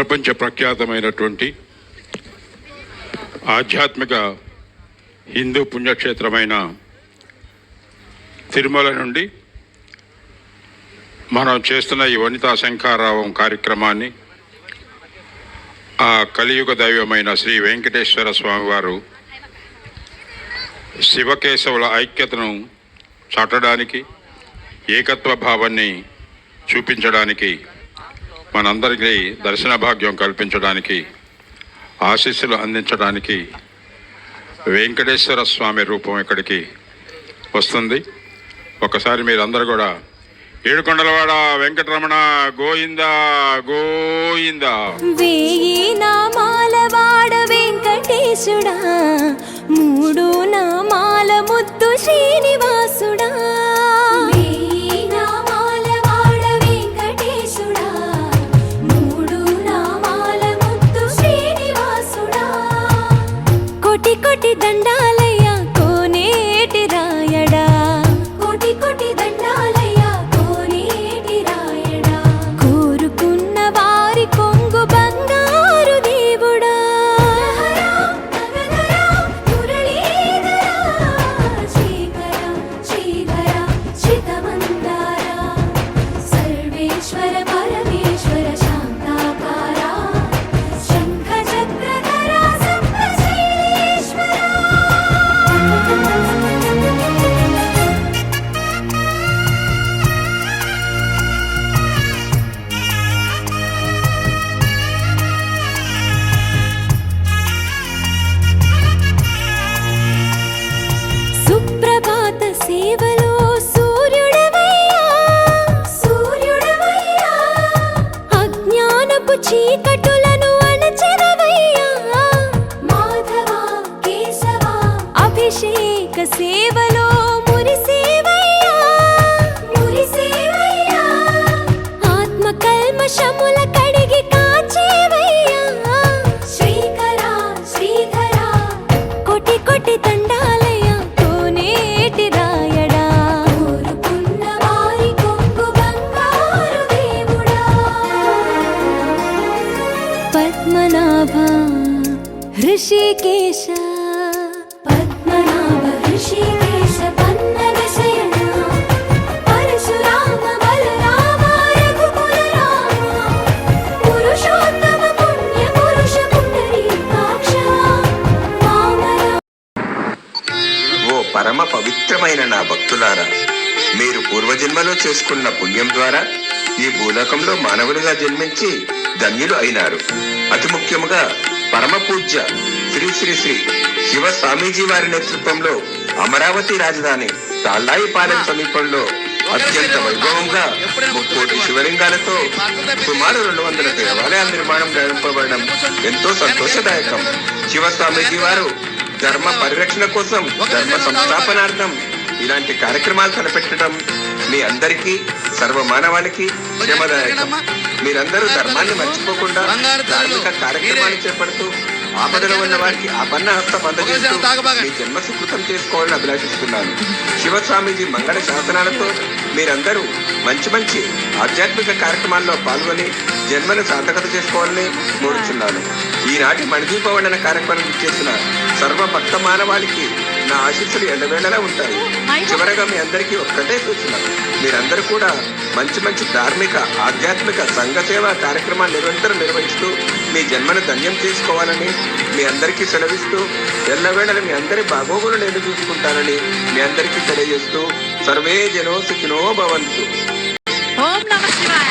ప్రపంచ ప్రఖ్యాతమైనటువంటి ఆధ్యాత్మిక హిందూ పుణ్యక్షేత్రమైన తిరుమల నుండి మనం చేస్తున్న ఈ వనితా శంఖారావం కార్యక్రమాన్ని ఆ కలియుగ దైవమైన శ్రీ వెంకటేశ్వర స్వామివారు శివకేశవుల ఐక్యతను చాటడానికి, ఏకత్వ భావాన్ని చూపించడానికి, మనందరికీ దర్శన భాగ్యం కల్పించడానికి, ఆశీస్సులు అందించడానికి వెంకటేశ్వర స్వామి రూపం ఇక్కడికి వస్తుంది. ఒకసారి మీరందరూ కూడా ఏడుకొండలవాడ వెంకటరమణ గోయిందా గోయిందా. వేయి నామాలవాడ వెంకటేశుడా, మూడు నామాల ముద్దు శ్రీనివాసుడా. వేయి నామాలవాడ వెంకటేశుడా, మూడు నామాల ముద్దు శ్రీనివాసుడా. కోటి కోటి దండాలయ్య కోనేటి రాయడా, కోటి కోటి దండాలయ్య కోనేటి రాయడా. కోరుకున్న వారి కొంగు బంగారు దేవుడా. సర్వేశ్వర పరమేశ్వర శాంతాకార శంఖ చక్రధర సప్తశైలేశ్వర. సుప్రభాత సేవలో సూర్యుడవయ్యా, సూర్యుడవయ్యా. అజ్ఞానపు చీకటులను అణచెదవయ్యా. మాధవ కేశవ అభిషేక సేవలో మురిసేవయ్యా, మురిసేవయ్యా. ఆత్మ కల్మషముల కడిగి కాచేవయ్యా. శ్రీకర శ్రీధర కోటి కోటి దండాలయ కోనేటి రాయడా. కోరుకున్న వారి కొంగు బంగారు దేవుడా. పద్మనాభ హృషికేశ, పద్మనాభ హృషికేశ పన్నగ శయన. పరశురామ బలరామ రఘుకుల రామ. పురుషోత్తమ పుణ్య పురుష పుండరీకాక్ష వామన. ఓ పరమ పవిత్రమైన నా భక్తులారా, మీరు పూర్వజన్మలో చేసుకున్న పుణ్యం ద్వారా ఈ భూలోకంలో మానవులుగా జన్మించి ధన్యులు అయినారు. అతి ముఖ్యముగా పరమ పూజ్య శ్రీ శ్రీ శ్రీ శివ స్వామీజీ వారి నేతృత్వంలో అమరావతి రాజధాని తాళ్ళాయిపాలెం సమీపంలో అత్యంత వైభవంగా 30 శివలింగాలతో సుమారు 200 దేవాలయాల నిర్మాణం ప్రారంభింపబడడం ఎంతో సంతోషదాయకం. శివ స్వామీజీ వారు ధర్మ పరిరక్షణ కోసం, ధర్మ సంస్థాపనార్థం ఇలాంటి కార్యక్రమాలు తలపెట్టడం మీ అందరికీ, సర్వ మానవాళికి శ్రమదాయకం. మీరందరూ ధర్మాన్ని మర్చిపోకుండా ధార్మిక కార్యక్రమాలు చేపడుతూ ఆపదలో ఉన్న వారికి ఆపన్న హస్తం అందజేస్తూ మీ జన్మ సుకృతం చేసుకోవాలని అభిలాషిస్తున్నాను. శివస్వామీజీ మంగళ శాసనాలతో మీరందరూ మంచి మంచి ఆధ్యాత్మిక కార్యక్రమాల్లో పాల్గొని జన్మను సార్థకత చేసుకోవాలని కోరుచున్నాను. ఈనాటి మణిదీపవండన కార్యక్రమం చేసిన సర్వ భక్త మానవాళికి నా ఆశీస్సులు ఎల్లవేళలా ఉంటాయి. చివరగా మీ అందరికీ ఒక్కటే సూచన, మీరందరూ కూడా మంచి మంచి ధార్మిక ఆధ్యాత్మిక సంఘ సేవా కార్యక్రమాలు నిరంతరం నిర్వహిస్తూ మీ జన్మను ధన్యం చేసుకోవాలని మీ అందరికీ సెలవిస్తూ, ఎల్లవేళలా మీ అందరి బాగోగులు నేను చూసుకుంటానని మీ అందరికీ తెలియజేస్తూ, సర్వే జనో సుఖినో భవంతు. ఓం నమః శివాయ.